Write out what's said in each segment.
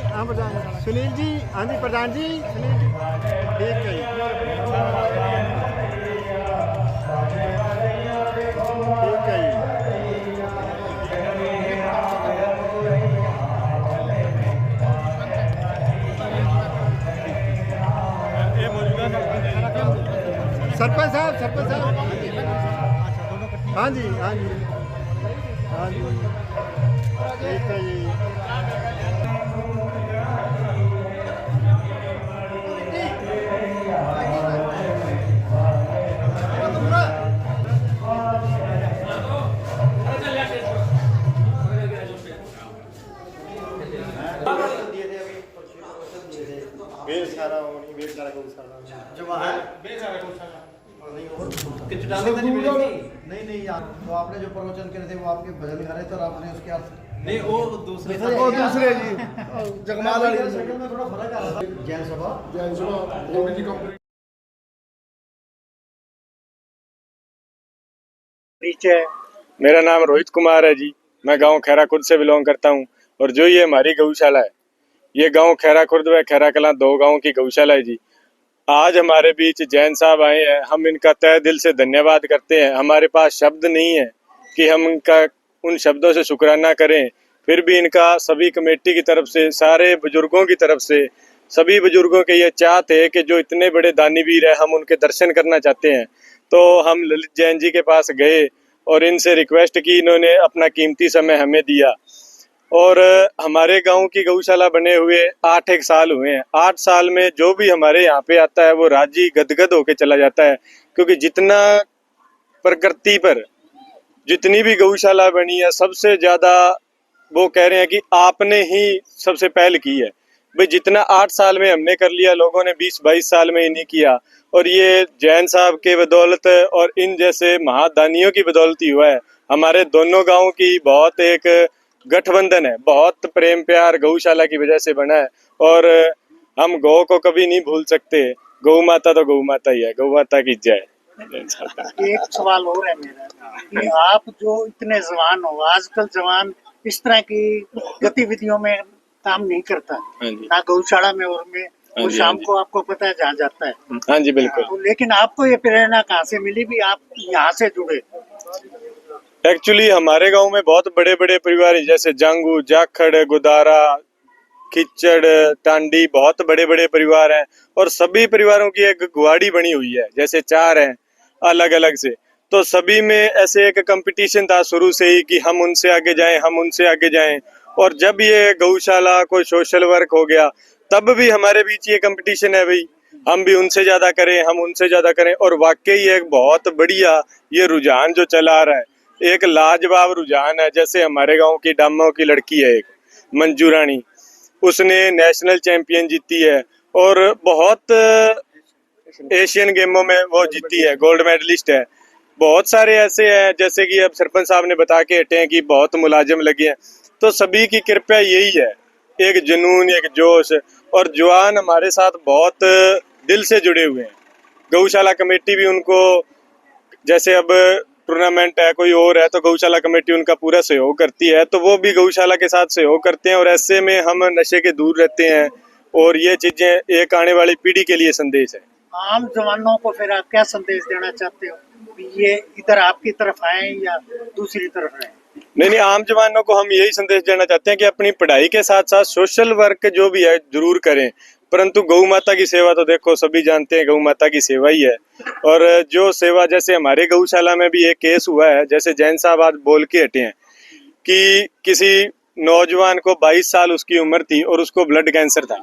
हाँ प्रधान सुनील जी, हाँ जी प्रधान जी, सुनील जी, ठीक है ठीक है सरपंच साहब, सरपंच साहब, हाँ जी हाँ जी हाँ जी, ठीक है जी। बेर सारा होनी, बेर सारा गौशाला जवाहर बेर सारा गौशाला नहीं और किचटाने तो नहीं नहीं यार, वो आपने जो प्रवचन करे थे वो आपके भजन गा रहे थे और आपने उसके नहीं वो दूसरे जी जगमाल वाली शक्ल में थोड़ा फर्क आ रहा था। जैन सभा गोविंद जी कंपनी परिचय। मेरा नाम रोहित कुमार है जी। मैं गांव खैरा खुर्द से बिलोंग करता हूं। और जो ये हमारी गौशाला है, ये गांव खैरा खुर्द व खैरा कलां दो गांव की गौशाला है जी। आज हमारे बीच जैन साहब आए हैं, हम इनका तहे दिल से धन्यवाद करते हैं। हमारे पास शब्द नहीं है कि हम इनका उन शब्दों से शुक्राना करें। फिर भी इनका सभी कमेटी की तरफ से, सारे बुजुर्गों की तरफ से, सभी बुजुर्गों के ये चाहते हैं कि जो इतने बड़े दानीवीर है, हम उनके दर्शन करना चाहते हैं। तो हम ललित जैन जी के पास गए और इनसे रिक्वेस्ट की। इन्होंने अपना कीमती समय हमें दिया। और हमारे गांव की गौशाला बने हुए 8 एक साल हुए हैं। 8 साल में जो भी हमारे यहाँ पे आता है वो राजी गदगद होके चला जाता है, क्योंकि जितना प्रकृति पर जितनी भी गौशाला बनी है, सबसे ज्यादा वो कह रहे हैं कि आपने ही सबसे पहल की है। भाई जितना 8 साल में हमने कर लिया, लोगों ने 20-22 साल में ही नहीं किया। और ये जैन साहब के बदौलत और इन जैसे महादानियों की बदौलत ही हुआ है। हमारे दोनों गांव की बहुत एक गठबंधन है, बहुत प्रेम प्यार गौशाला की वजह से बना है। और हम गौ को कभी नहीं भूल सकते। गौ माता तो गौ माता ही है। गौ माता की जय। एक सवाल और है मेरा कि आप जो इतने जवान हो, आजकल जवान इस तरह की गतिविधियों में काम नहीं करता, ना गौशाला में और में, वो शाम को आपको पता है जहाँ जाता है। हाँ जी बिल्कुल। तो लेकिन आपको ये प्रेरणा कहाँ से मिली भी आप यहाँ से जुड़े? एक्चुअली हमारे गांव में बहुत बड़े बड़े परिवार हैं, जैसे जांगू, जाखड़, गुदारा, खिच्चड़, टांडी, बहुत बड़े बड़े परिवार हैं। और सभी परिवारों की एक गुआड़ी बनी हुई है, जैसे 4 हैं अलग अलग से। तो सभी में ऐसे एक कंपटीशन था शुरू से ही कि हम उनसे आगे जाएं, हम उनसे आगे जाएं। और जब ये गौशाला कोई सोशल वर्क हो गया, तब भी हमारे बीच ये कंपटीशन है भाई, हम भी उनसे ज्यादा करें, हम उनसे ज्यादा करें। और वाकई एक बहुत बढ़िया ये रुझान जो चला आ रहा है, एक लाजवाब रुझान है। जैसे हमारे गांव की डामों की लड़की है एक मंजू रानी, उसने नेशनल चैंपियन जीती है। और बहुत एशियन गेमों में वो जीती है, गोल्ड मेडलिस्ट है। बहुत सारे ऐसे हैं, जैसे कि अब सरपंच साहब ने बता के हटे हैं कि बहुत मुलाजिम लगे हैं। तो सभी की कृपया यही है, एक जुनून, एक जोश। और जवान हमारे साथ बहुत दिल से जुड़े हुए हैं। गौशाला कमेटी भी उनको, जैसे अब टूर्नामेंट है कोई और है, तो गौशाला कमेटी उनका पूरा सहयोग करती है, तो वो भी गौशाला के साथ सहयोग करते हैं। और ऐसे में हम नशे के दूर रहते हैं। और ये चीजें एक आने वाली पीढ़ी के लिए संदेश है। आम जवानों को फिर आप क्या संदेश देना चाहते हो कि ये इधर आपकी तरफ आए या दूसरी तरफ आए? नहीं, आम जवानों को हम यही संदेश देना चाहते हैं कि अपनी पढ़ाई के साथ साथ सोशल वर्क जो भी है जरूर करें। परंतु गौ माता की सेवा तो देखो सभी जानते हैं, गौ माता की सेवा ही है। और जो सेवा, जैसे हमारे गौशाला में भी एक केस हुआ है, जैसे जैन साहब आज बोल के हटे हैं कि किसी नौजवान को 22 साल उसकी उम्र थी और उसको ब्लड कैंसर था।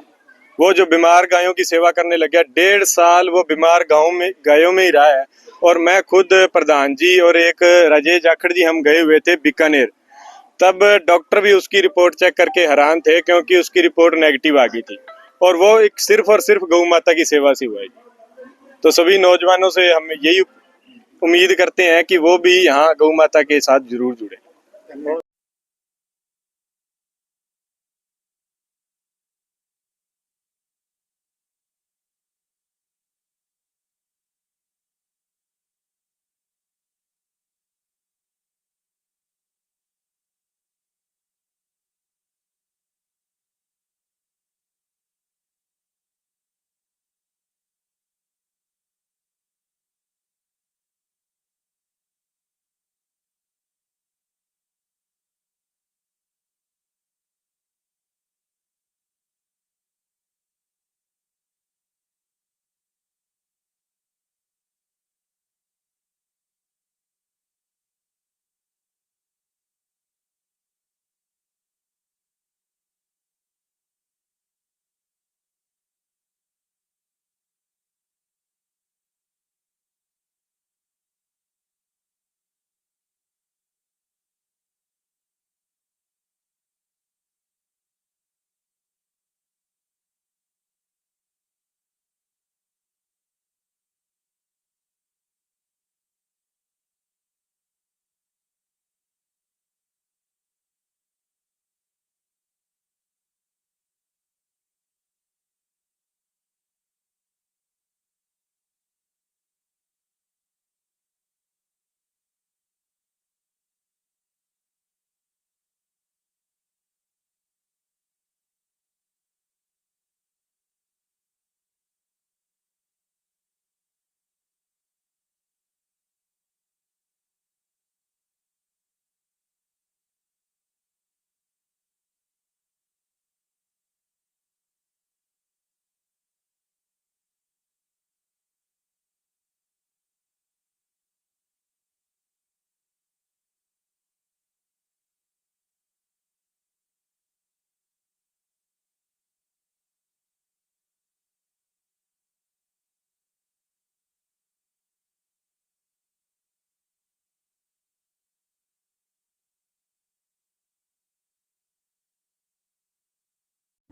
वो जो बीमार गायों की सेवा करने लग गया, 1.5 साल वो बीमार गायों में ही रहा है। और मैं खुद प्रधान जी और एक राजेश जाखड़ जी, हम गए हुए थे बीकानेर। तब डॉक्टर भी उसकी रिपोर्ट चेक करके हैरान थे, क्योंकि उसकी रिपोर्ट नेगेटिव आ गई थी। और वो एक सिर्फ और सिर्फ गौ माता की सेवा से हुआ है। तो सभी नौजवानों से हम यही उम्मीद करते हैं कि वो भी यहाँ गौ माता के साथ जरूर जुड़े।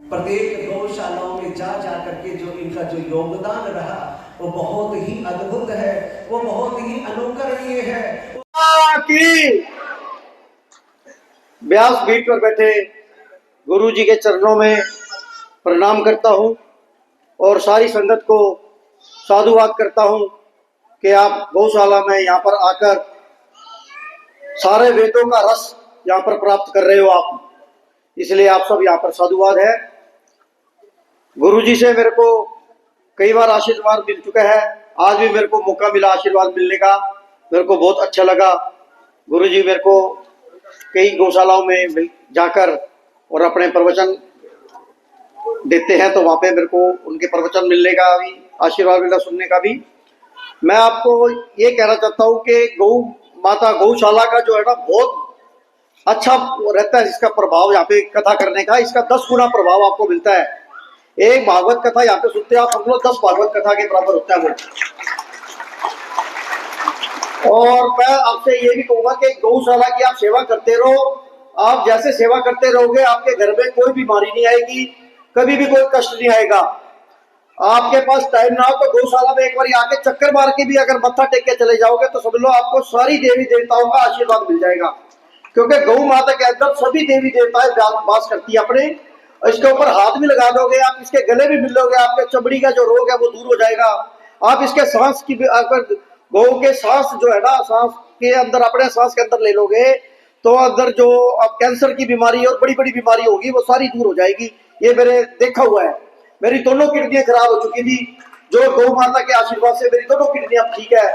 प्रत्येक गौशालाओं में जा जा करके जो इनका जो योगदान रहा वो बहुत ही अद्भुत है, वो बहुत ही अनुकरणीय है। व्यास पीठ पर बैठे गुरु जी के चरणों में प्रणाम करता हूँ और सारी संगत को साधुवाद करता हूँ कि आप गौशाला में यहाँ पर आकर सारे वेदों का रस यहाँ पर प्राप्त कर रहे हो आप, इसलिए आप सब यहाँ पर साधुवाद है। गुरु जी से मेरे को कई बार आशीर्वाद मिल चुका है, आज भी मेरे को मौका मिला आशीर्वाद मिलने का, मेरे को बहुत अच्छा लगा। गुरु जी मेरे को कई गौशालाओं में जाकर और अपने प्रवचन देते हैं, तो वहाँ पे मेरे को उनके प्रवचन मिलने का भी आशीर्वाद मिला, सुनने का भी। मैं आपको ये कहना चाहता हूँ कि गौ माता गौशाला का जो है ना बहुत अच्छा रहता है, इसका प्रभाव यहाँ पे कथा करने का, इसका 10 गुना प्रभाव आपको मिलता है। एक भागवत कथा यहाँ पे सुनते हैं आप, समझ लो 10 भागवत कथा के बराबर होता है वो। और मैं आपसे ये भी कहूंगा कि गौशाला की आप सेवा करते रहो, आप जैसे सेवा करते रहोगे आपके घर में कोई बीमारी नहीं आएगी, कभी भी कोई कष्ट नहीं आएगा। आपके पास टाइम ना हो तो गौशाला में एक बार आके चक्कर मार के भी अगर मत्था टेक के चले जाओगे तो समझ लो आपको सारी देवी देवताओं का आशीर्वाद मिल जाएगा, क्योंकि गौ माता के अंदर सभी देवी देवताएं वास करती है अपने। इसके ऊपर हाथ भी लगा दोगे आप, इसके गले भी मिलोगे, आपके चमड़ी का जो रोग है वो दूर हो जाएगा। आप इसके सांस की अगर गौ के सांस जो है ना, सांस के अंदर अपने सांस के अंदर ले लोगे तो अंदर जो अब कैंसर की बीमारी और बड़ी बड़ी बीमारी होगी वो सारी दूर हो जाएगी। ये मेरे देखा हुआ है, मेरी दोनों किडनियां खराब हो चुकी थी, जो गौ माता के आशीर्वाद से मेरी दोनों किडनियां ठीक है।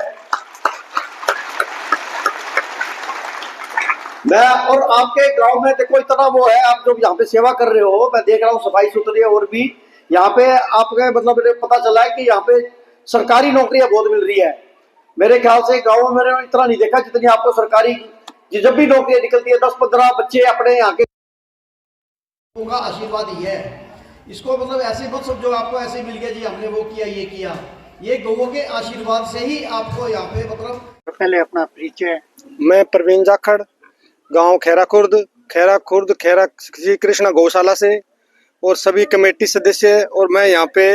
मैं और आपके गांव में देखो इतना वो है, आप जो यहाँ पे सेवा कर रहे हो, मैं देख रहा हूँ सफाई सुथरी और भी यहाँ पे आपके मतलब मुझे पता चला है कि यहाँ पे सरकारी नौकरियां बहुत मिल रही है। मेरे ख्याल से गाँव में मैंने इतना नहीं देखा जितनी आपको सरकारी, जब भी नौकरियां निकलती है 10-15 बच्चे अपने यहाँ के का आशीर्वाद ही है। इसको मतलब ऐसे मत समझो आपको ऐसे मिल गया जी हमने वो किया ये किया, ये गौओं के आशीर्वाद से ही आपको यहाँ पे मतलब। पहले अपना परिचय। मैं प्रवीण जाखड़, गांव खैरा खुर्द खैरा श्री कृष्णा गौशाला से और सभी कमेटी सदस्य, और मैं यहाँ पे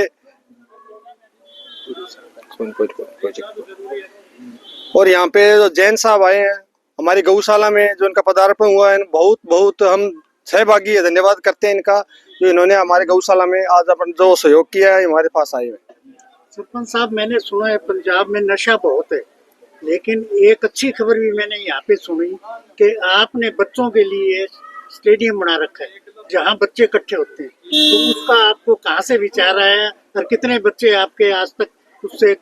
और यहाँ पे जो जैन साहब आए हैं हमारी गौशाला में, जो इनका पदार्पण हुआ है, बहुत बहुत हम सहभागी है, धन्यवाद करते हैं इनका, जो इन्होंने हमारे गौशाला में आज अपन जो सहयोग किया है हमारे पास आए हुए। सरपंच साहब, मैंने सुना है पंजाब में नशा बहुत है, लेकिन एक अच्छी खबर भी मैंने यहाँ पे सुनी कि आपने बच्चों के लिए स्टेडियम बना रखा है जहाँ बच्चे इकट्ठे होते हैं, तो उसका आपको कहाँ से विचार आया और कितने बच्चे आपके आज तक उससे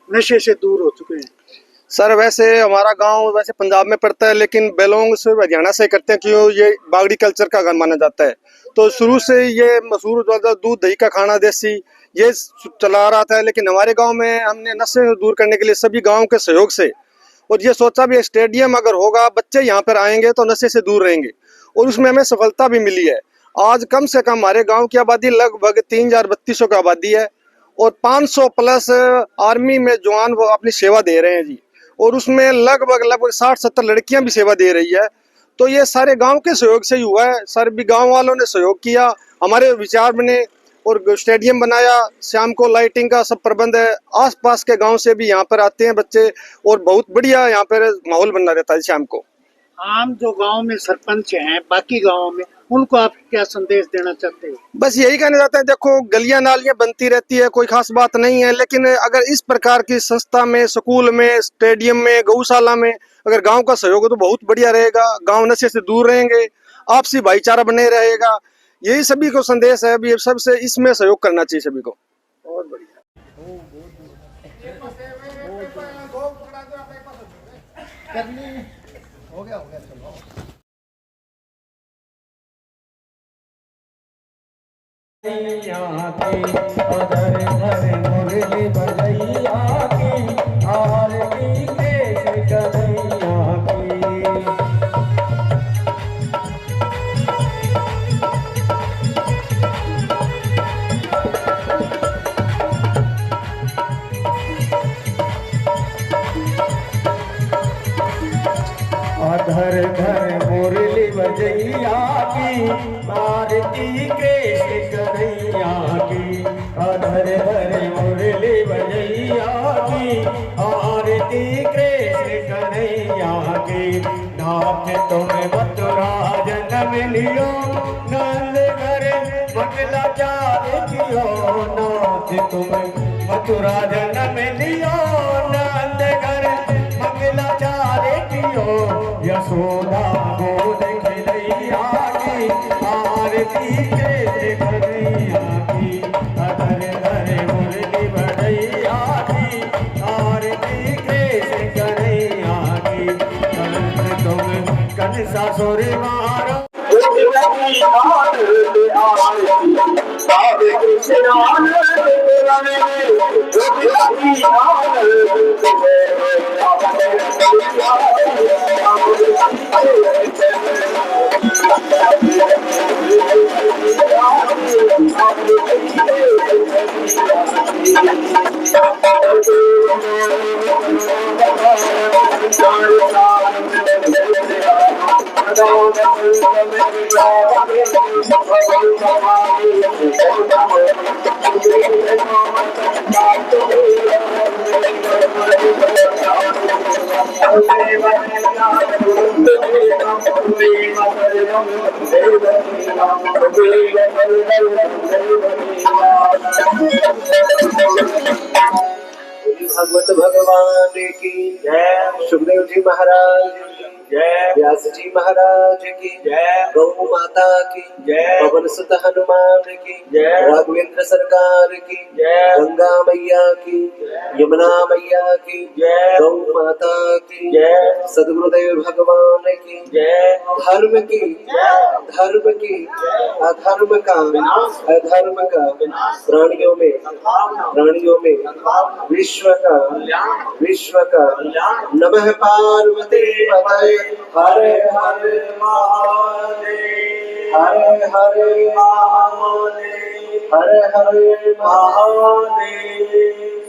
नशे से दूर हो चुके हैं? सर वैसे हमारा गांव वैसे पंजाब में पड़ता है, लेकिन बिलोंग से हरियाणा से करते हैं, क्यों ये बागड़ी कल्चर का माना जाता है। तो शुरू से ये मशहूर दूध दही का खाना देसी ये चला रहा था, लेकिन हमारे गांव में हमने नशे दूर करने के लिए सभी गांव के सहयोग से और ये सोचा भी स्टेडियम अगर होगा बच्चे यहाँ पर आएंगे तो नशे से दूर रहेंगे, और उसमें हमें सफलता भी मिली है। आज कम से कम हमारे गाँव की आबादी लगभग 3032 की आबादी है और 500 प्लस आर्मी में जवान वो अपनी सेवा दे रहे हैं जी, और उसमें लगभग 60-70 लड़कियां भी सेवा दे रही है। तो ये सारे गांव के सहयोग से ही हुआ है, सारे भी गांव वालों ने सहयोग किया, हमारे विचार बने और स्टेडियम बनाया, शाम को लाइटिंग का सब प्रबंध है, आसपास के गांव से भी यहाँ पर आते हैं बच्चे और बहुत बढ़िया यहाँ पर माहौल बना रहता है शाम को। आम जो गांव में सरपंच हैं बाकी गांवों में, उनको आप क्या संदेश देना चाहते हो? बस यही कहना चाहते हैं, देखो गलियां नालियां बनती रहती है, कोई खास बात नहीं है, लेकिन अगर इस प्रकार की संस्था में, स्कूल में, स्टेडियम में, गौशाला में अगर गांव का सहयोग हो तो बहुत बढ़िया रहेगा, गांव नशे से दूर रहेंगे, आपसी भाईचारा बने रहेगा। यही सभी को संदेश है, अभी सबसे इसमें सहयोग करना चाहिए सभी को। बहुत बढ़िया। हो गया चलो। मुरली बजैया की आरती केश कन्हैया की। धर धर मुरली बजैया की आरती केश मिलियो नंद घर मंगला चार कियो नाथ तुम मथुरा जन्म लियो नंद घर मंगला चार कियो यशोदा गोद खिलैया की आरती के कन्हैया की अधर धरे मुरली बढ़ैया की आरती के कन्हैया की करत तुम कंसा सुर मारो भगवत भगवान की जय। सुखदेव जी महाराज की जय। व्यास जी महाराज की जय। गौ माता की जय। पवन सुत हनुमान की जय। राघवेंद्र सरकार की जय। गंगा मैया की यमुना मैया की जय। गौ माता की जय। सदगुरुदेव भगवान की जय। धर्म की धर्म की अधर्म का अधर्म का प्राणियों में विश्व का नमः पार्वती पतये हर हर महादेव हर हर महादेव हर हर महादेव।